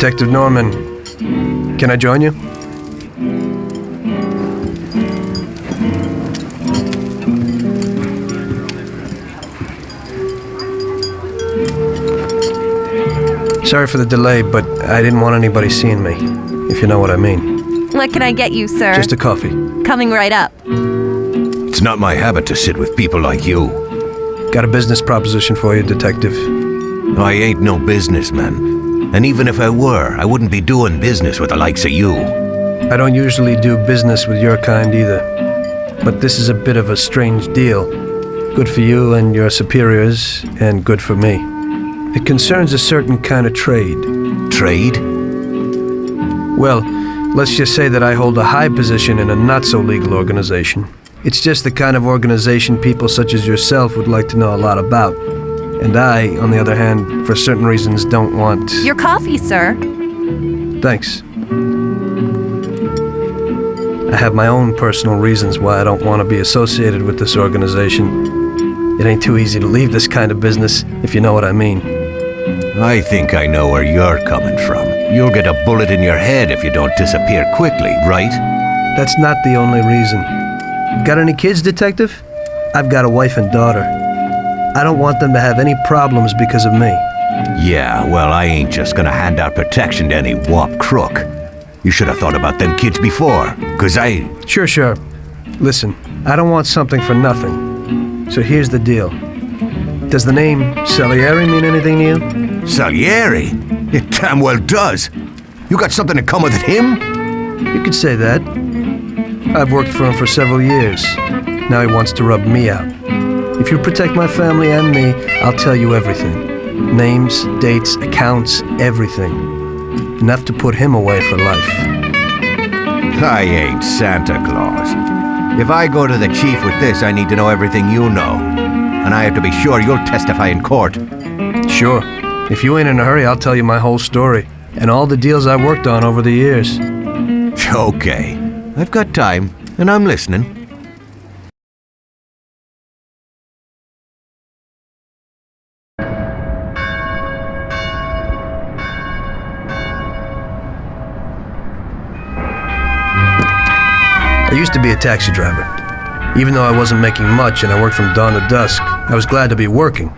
Detective Norman, can I join you? Sorry for the delay, but I didn't want anybody seeing me, if you know what I mean. What can I get you, sir? Just a coffee. Coming right up. It's not my habit to sit with people like you. Got a business proposition for you, Detective. I ain't no businessman. And even if I were, I wouldn't be doing business with the likes of you. I don't usually do business with your kind either. But this is a bit of a strange deal. Good for you and your superiors, and good for me. It concerns a certain kind of trade. Trade? Well, let's just say that I hold a high position in a not-so-legal organization. It's just the kind of organization people such as yourself would like to know a lot about. And I, on the other hand, for certain reasons, don't want... Your coffee, sir. Thanks. I have my own personal reasons why I don't want to be associated with this organization. It ain't too easy to leave this kind of business, if you know what I mean. I think I know where you're coming from. You'll get a bullet in your head if you don't disappear quickly, right? That's not the only reason. Got any kids, Detective? I've got a wife and daughter. I don't want them to have any problems because of me. Yeah, well, I ain't just gonna hand out protection to any wop crook. You should have thought about them kids before, 'cause I... Sure. Listen, I don't want something for nothing. So here's the deal. Does the name Salieri mean anything to you? Salieri? It damn well does. You got something in common with him? You could say that. I've worked for him for several years. Now he wants to rub me out. If you protect my family and me, I'll tell you everything. Names, dates, accounts, everything. Enough to put him away for life. I ain't Santa Claus. If I go to the chief with this, I need to know everything you know. And I have to be sure you'll testify in court. Sure. If you ain't in a hurry, I'll tell you my whole story. And all the deals I've worked on over the years. Okay. I've got time, and I'm listening. I used to be a taxi driver. Even though I wasn't making much and I worked from dawn to dusk, I was glad to be working.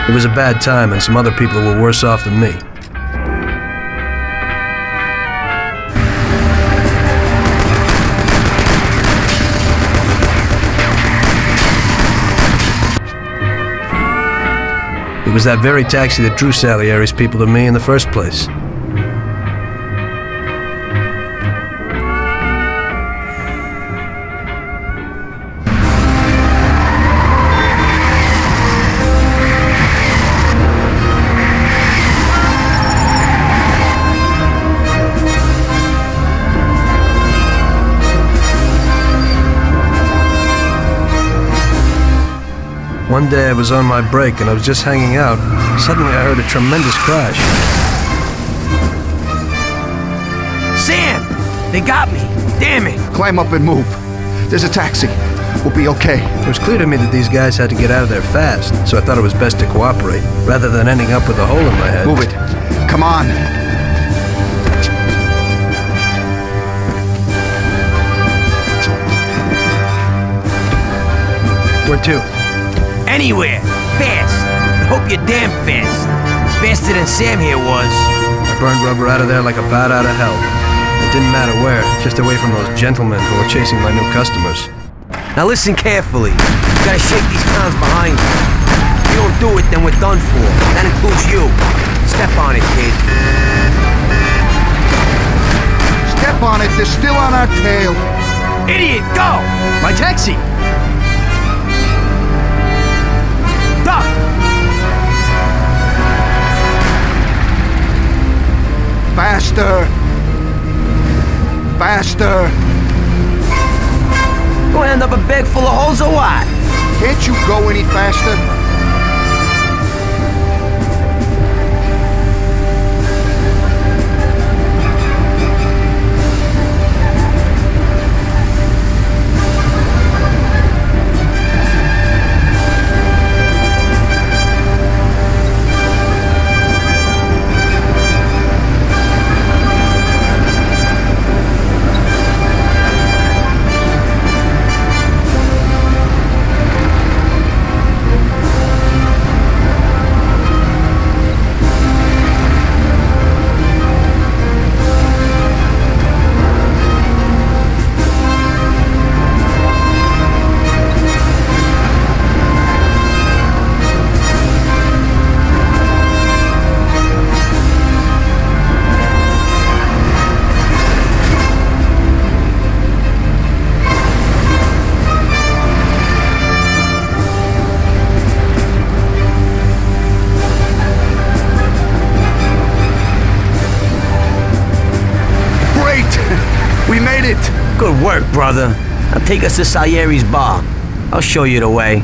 It was a bad time and some other people were worse off than me. It was that very taxi that drew Salieri's people to me in the first place. One day I was on my break and I was just hanging out. Suddenly I heard a tremendous crash. Sam! They got me! Damn it! Climb up and move. There's a taxi. We'll be okay. It was clear to me that these guys had to get out of there fast, so I thought it was best to cooperate, rather than ending up with a hole in my head. Move it. Come on. Where to? Anywhere! Fast! I hope you're damn fast. Faster than Sam here was. I burned rubber out of there like a bat out of hell. It didn't matter where, just away from those gentlemen who were chasing my new customers. Now listen carefully. You gotta shake these clowns behind you. If you don't do it, then we're done for. That includes you. Step on it, kid. Step on it. They're still on our tail. Idiot, go! My taxi! Duck! Faster. Faster. Gonna end up a bag full of holes or what? Can't you go any faster? Good work, brother. Now take us to Salieri's bar. I'll show you the way.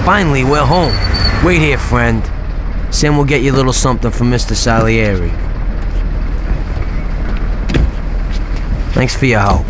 Finally, we're home. Wait here, friend. Sam will get you a little something from Mr. Salieri. Thanks for your help.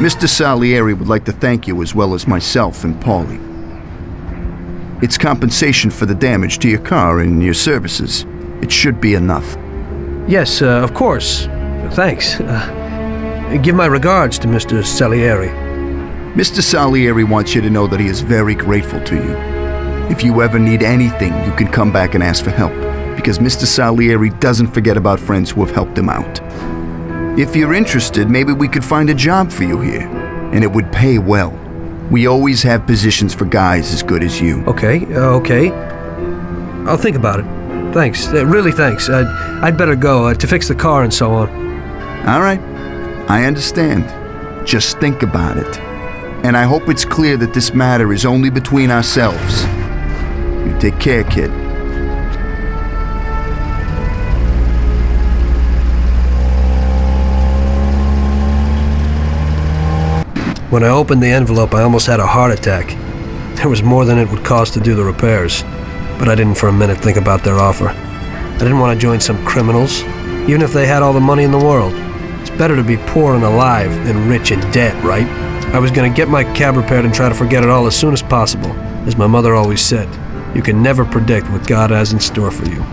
Mr. Salieri would like to thank you as well as myself and Paulie. It's compensation for the damage to your car and your services. It should be enough. Yes, of course. Thanks. Give my regards to Mr. Salieri. Mr. Salieri wants you to know that he is very grateful to you. If you ever need anything, you can come back and ask for help, because Mr. Salieri doesn't forget about friends who have helped him out. If you're interested, maybe we could find a job for you here, and it would pay well. We always have positions for guys as good as you. Okay. I'll think about it. Thanks. Really thanks. I'd better go to fix the car and so on. All right. I understand. Just think about it. And I hope it's clear that this matter is only between ourselves. You take care, kid. When I opened the envelope, I almost had a heart attack. There was more than it would cost to do the repairs, but I didn't for a minute think about their offer. I didn't want to join some criminals, even if they had all the money in the world. It's better to be poor and alive than rich and dead, right? I was going to get my cab repaired and try to forget it all as soon as possible. As my mother always said, you can never predict what God has in store for you.